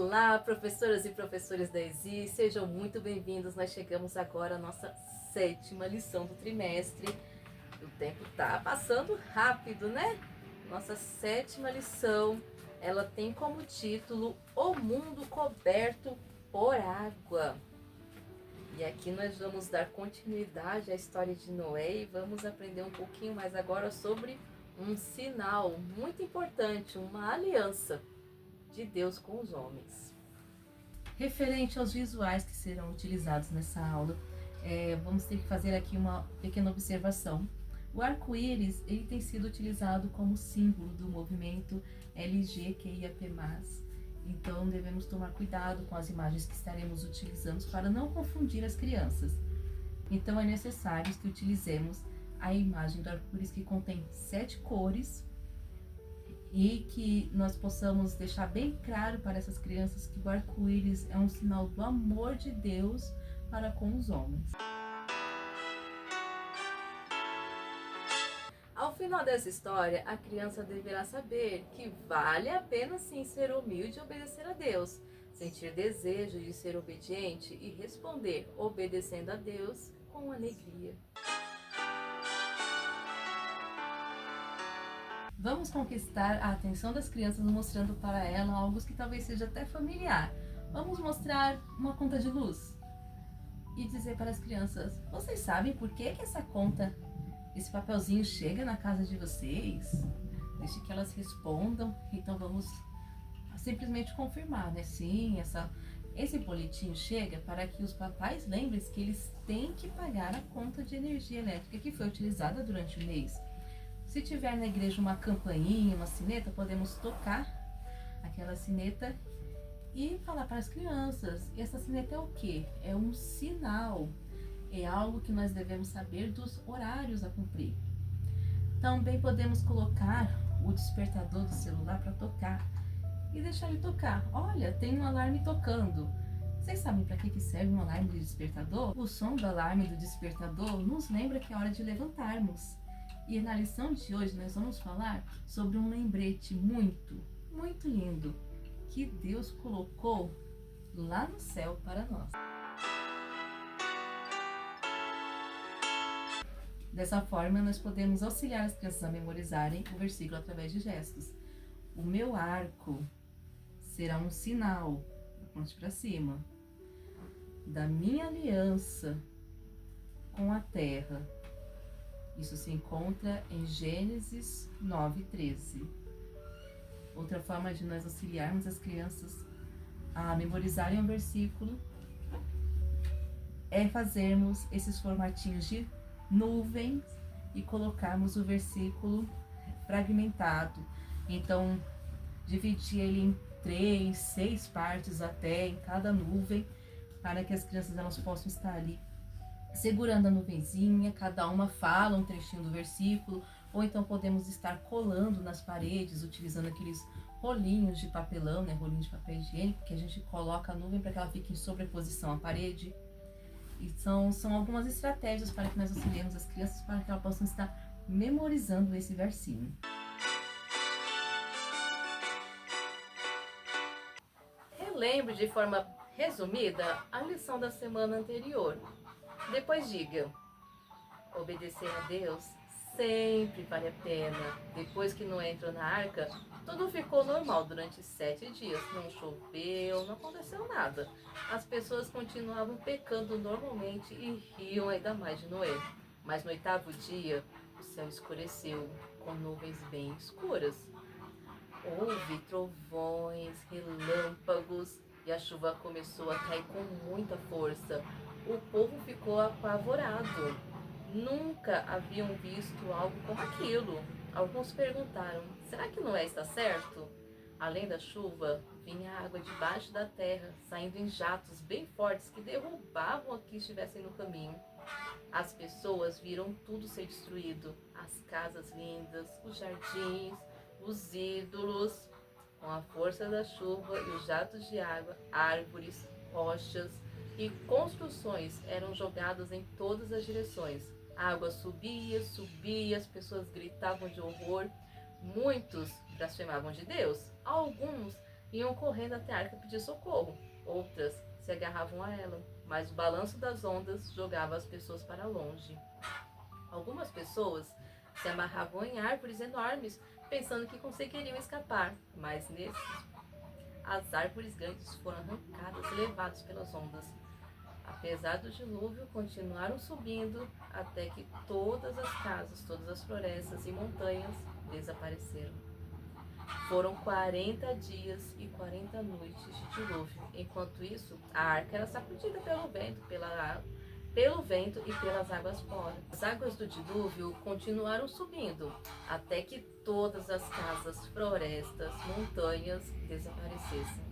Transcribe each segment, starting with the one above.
Olá, professoras e professores da ESI, sejam muito bem-vindos. Nós chegamos agora à nossa 7ª lição do trimestre. O tempo tá passando rápido, né? Nossa 7ª lição, ela tem como título O Mundo Coberto por Água. E aqui nós vamos dar continuidade à história de Noé e vamos aprender um pouquinho mais agora sobre um sinal muito importante, uma aliança de Deus com os homens. Referente aos visuais que serão utilizados nessa aula, vamos ter que fazer aqui uma pequena observação. O arco-íris ele tem sido utilizado como símbolo do movimento LGBTQIAP+. Então devemos tomar cuidado com as imagens que estaremos utilizando para não confundir as crianças. Então é necessário que utilizemos a imagem do arco-íris que contém 7 cores e que nós possamos deixar bem claro para essas crianças que o arco-íris é um sinal do amor de Deus para com os homens. Ao final dessa história, a criança deverá saber que vale a pena sim ser humilde e obedecer a Deus, sentir desejo de ser obediente e responder obedecendo a Deus com alegria. Vamos conquistar a atenção das crianças mostrando para elas algo que talvez seja até familiar. Vamos mostrar uma conta de luz e dizer para as crianças: vocês sabem por que essa conta, esse papelzinho chega na casa de vocês? Deixe que elas respondam. Então vamos simplesmente confirmar, né? Sim, esse boletim chega para que os papais lembrem que eles têm que pagar a conta de energia elétrica que foi utilizada durante o mês. Se tiver na igreja uma campainha, uma sineta, podemos tocar aquela sineta e falar para as crianças. Essa sineta é o quê? É um sinal, é algo que nós devemos saber dos horários a cumprir. Também podemos colocar o despertador do celular para tocar e deixar ele tocar. Olha, tem um alarme tocando. Vocês sabem para que serve um alarme de despertador? O som do alarme do despertador nos lembra que é hora de levantarmos. E na lição de hoje nós vamos falar sobre um lembrete muito, muito lindo que Deus colocou lá no céu para nós. Dessa forma, nós podemos auxiliar as crianças a memorizarem o versículo através de gestos. O meu arco será um sinal, aponte para cima, da minha aliança com a terra. Isso se encontra em Gênesis 9:13. Outra forma de nós auxiliarmos as crianças a memorizarem o versículo é fazermos esses formatinhos de nuvens e colocarmos o versículo fragmentado. Então, dividir ele em 3, 6 partes até em cada nuvem, para que as crianças elas possam estar ali segurando a nuvenzinha, cada uma fala um trechinho do versículo, ou então podemos estar colando nas paredes, utilizando aqueles rolinhos de papelão, né, rolinhos de papel higiênico, que a gente coloca a nuvem para que ela fique em sobreposição à parede. E são algumas estratégias para que nós auxiliemos as crianças para que elas possam estar memorizando esse versinho. Relembre de forma resumida a lição da semana anterior. Depois diga: obedecer a Deus sempre vale a pena. Depois que Noé entrou na arca, tudo ficou normal durante 7 dias. Não choveu, não aconteceu nada. As pessoas continuavam pecando normalmente e riam ainda mais de Noé. Mas no 8º dia, o céu escureceu com nuvens bem escuras. Houve trovões, relâmpagos e a chuva começou a cair com muita força. O povo ficou apavorado. Nunca haviam visto algo como aquilo. Alguns perguntaram: será que Noé está certo? Além da chuva, vinha água debaixo da terra, saindo em jatos bem fortes que derrubavam os que estivessem no caminho. As pessoas viram tudo ser destruído: as casas lindas, os jardins, os ídolos. Com a força da chuva e os jatos de água, árvores, rochas e construções eram jogadas em todas as direções. A água subia, subia, as pessoas gritavam de horror. Muitos blasfemavam de Deus. Alguns iam correndo até a arca pedir socorro. Outras se agarravam a ela, mas o balanço das ondas jogava as pessoas para longe. Algumas pessoas se amarravam em árvores enormes, pensando que conseguiriam escapar, mas nesses, as árvores grandes foram arrancadas e levadas pelas ondas. Apesar do dilúvio, continuaram subindo até que todas as casas, todas as florestas e montanhas desapareceram. Foram 40 dias e 40 noites de dilúvio. Enquanto isso, a arca era sacudida pelo vento e pelas águas fora. As águas do dilúvio continuaram subindo até que todas as casas, florestas, montanhas desaparecessem.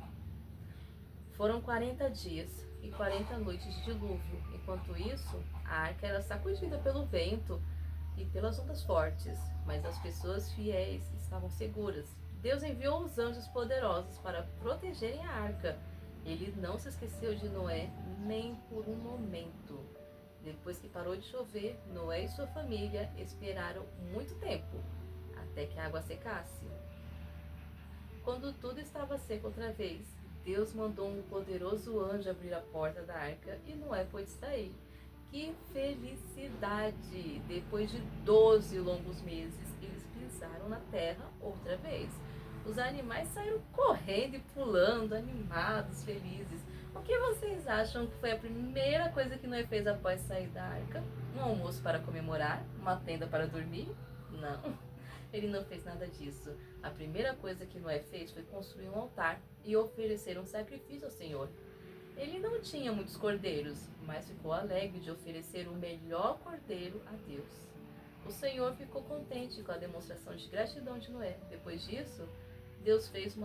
Foram 40 dias e 40 noites de dilúvio. Enquanto isso, a arca era sacudida pelo vento e pelas ondas fortes, mas as pessoas fiéis estavam seguras. Deus enviou os anjos poderosos para protegerem a arca. Ele não se esqueceu de Noé nem por um momento. Depois que parou de chover, Noé e sua família esperaram muito tempo, até que a água secasse. Quando tudo estava seco outra vez, Deus mandou um poderoso anjo abrir a porta da arca e Noé pôde sair. Que felicidade! Depois de 12 longos meses, eles pisaram na terra outra vez. Os animais saíram correndo e pulando, animados, felizes. O que vocês acham que foi a primeira coisa que Noé fez após sair da arca? Um almoço para comemorar? Uma tenda para dormir? Não, ele não fez nada disso. A primeira coisa que Noé fez foi construir um altar e oferecer um sacrifício ao Senhor. Ele não tinha muitos cordeiros, mas ficou alegre de oferecer o melhor cordeiro a Deus. O Senhor ficou contente com a demonstração de gratidão de Noé. Depois disso, Deus fez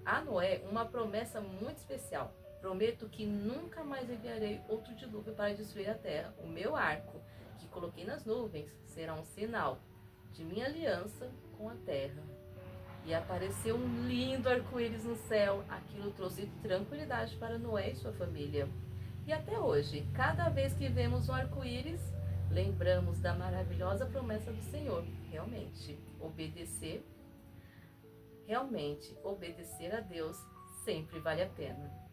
a Noé uma promessa muito especial. Prometo que nunca mais enviarei outro dilúvio para destruir a terra. O meu arco, que coloquei nas nuvens, será um sinal de minha aliança com a terra. E apareceu um lindo arco-íris no céu. Aquilo trouxe tranquilidade para Noé e sua família. E até hoje, cada vez que vemos um arco-íris, lembramos da maravilhosa promessa do Senhor. Realmente, obedecer a Deus sempre vale a pena.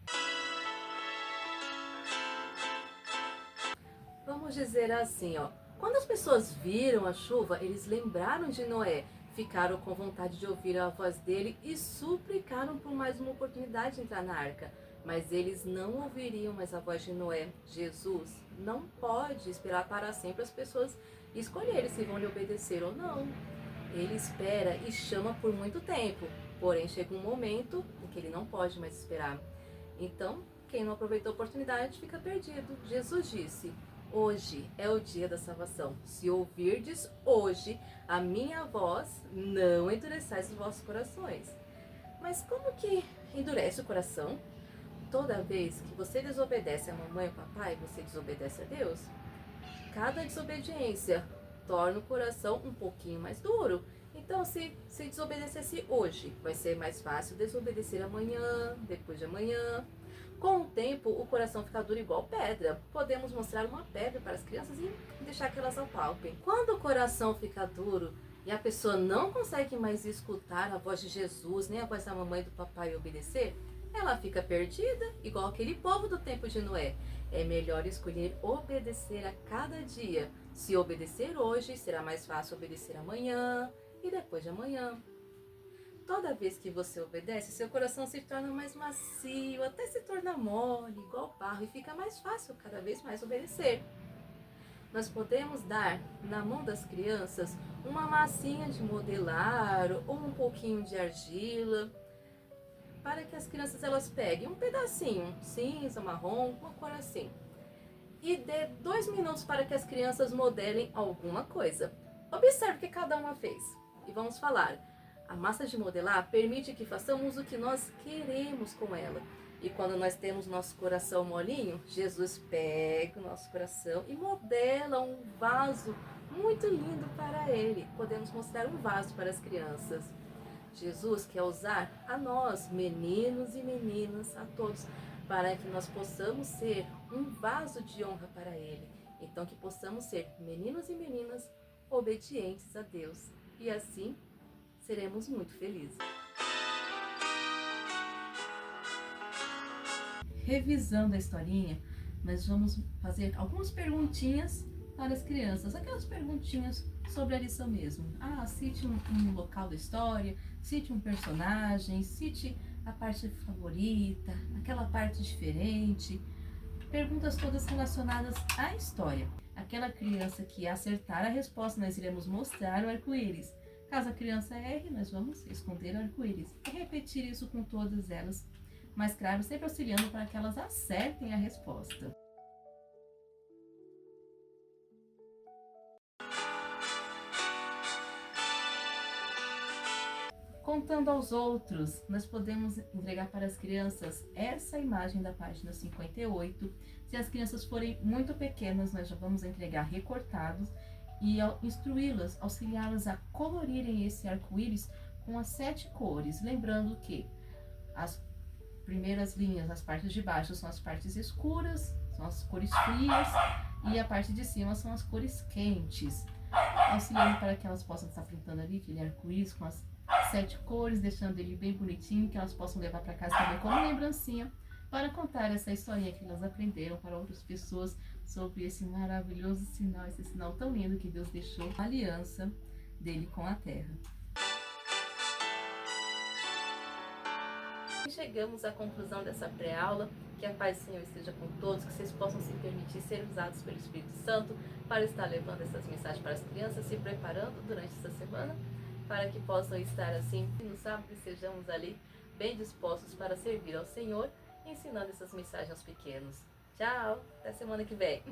Vamos dizer assim, quando as pessoas viram a chuva, eles lembraram de Noé, ficaram com vontade de ouvir a voz dele e suplicaram por mais uma oportunidade de entrar na arca. Mas eles não ouviriam mais a voz de Noé. Jesus não pode esperar para sempre as pessoas escolherem se vão lhe obedecer ou não. Ele espera e chama por muito tempo, porém chega um momento em que ele não pode mais esperar. Então, quem não aproveitou a oportunidade fica perdido. Jesus disse: hoje é o dia da salvação. Se ouvirdes hoje a minha voz, não endureçais os vossos corações. Mas como que endurece o coração? Toda vez que você desobedece a mamãe ou papai, você desobedece a Deus. Cada desobediência torna o coração um pouquinho mais duro. Então, se desobedecesse hoje, vai ser mais fácil desobedecer amanhã, depois de amanhã. Com o tempo, o coração fica duro igual pedra. Podemos mostrar uma pedra para as crianças e deixar que elas apalpem. Quando o coração fica duro e a pessoa não consegue mais escutar a voz de Jesus, nem a voz da mamãe e do papai e obedecer, ela fica perdida, igual aquele povo do tempo de Noé. É melhor escolher obedecer a cada dia. Se obedecer hoje, será mais fácil obedecer amanhã e depois de amanhã. Toda vez que você obedece, seu coração se torna mais macio, até se torna mole, igual barro, e fica mais fácil cada vez mais obedecer. Nós podemos dar na mão das crianças uma massinha de modelar ou um pouquinho de argila, para que as crianças elas peguem um pedacinho, cinza, marrom, uma cor assim, e dê 2 minutos para que as crianças modelem alguma coisa. Observe o que cada uma fez e vamos falar. A massa de modelar permite que façamos o que nós queremos com ela. E quando nós temos nosso coração molinho, Jesus pega o nosso coração e modela um vaso muito lindo para ele. Podemos mostrar um vaso para as crianças. Jesus quer usar a nós, meninos e meninas, a todos, para que nós possamos ser um vaso de honra para Ele. Então, que possamos ser meninos e meninas obedientes a Deus. E assim, seremos muito felizes. revisando a historinha, nós vamos fazer algumas perguntinhas para as crianças, aquelas perguntinhas sobre a lição mesmo. Cite um local da história, cite um personagem, cite a parte favorita, aquela parte diferente. Perguntas todas relacionadas à história. Aquela criança que acertar a resposta, nós iremos mostrar o arco-íris. Caso a criança erre, nós vamos esconder o arco-íris e repetir isso com todas elas. Mas claro, sempre auxiliando para que elas acertem a resposta. Contando aos outros, nós podemos entregar para as crianças essa imagem da página 58. Se as crianças forem muito pequenas, nós já vamos entregar recortados e instruí-las, auxiliá-las a colorirem esse arco-íris com as 7 cores. Lembrando que as primeiras linhas, as partes de baixo são as partes escuras, são as cores frias, e a parte de cima são as cores quentes. Auxiliando para que elas possam estar pintando ali aquele arco-íris com as 7 cores, deixando ele bem bonitinho, que elas possam levar para casa também como lembrancinha, para contar essa historinha que elas aprenderam para outras pessoas sobre esse maravilhoso sinal, esse sinal tão lindo que Deus deixou, a aliança dele com a terra. E chegamos à conclusão dessa pré-aula. Que a paz do Senhor esteja com todos, que vocês possam se permitir ser usados pelo Espírito Santo para estar levando essas mensagens para as crianças, se preparando durante essa semana, para que possam estar assim no sábado e sejamos ali bem dispostos para servir ao Senhor, ensinando essas mensagens aos pequenos. Tchau, até semana que vem.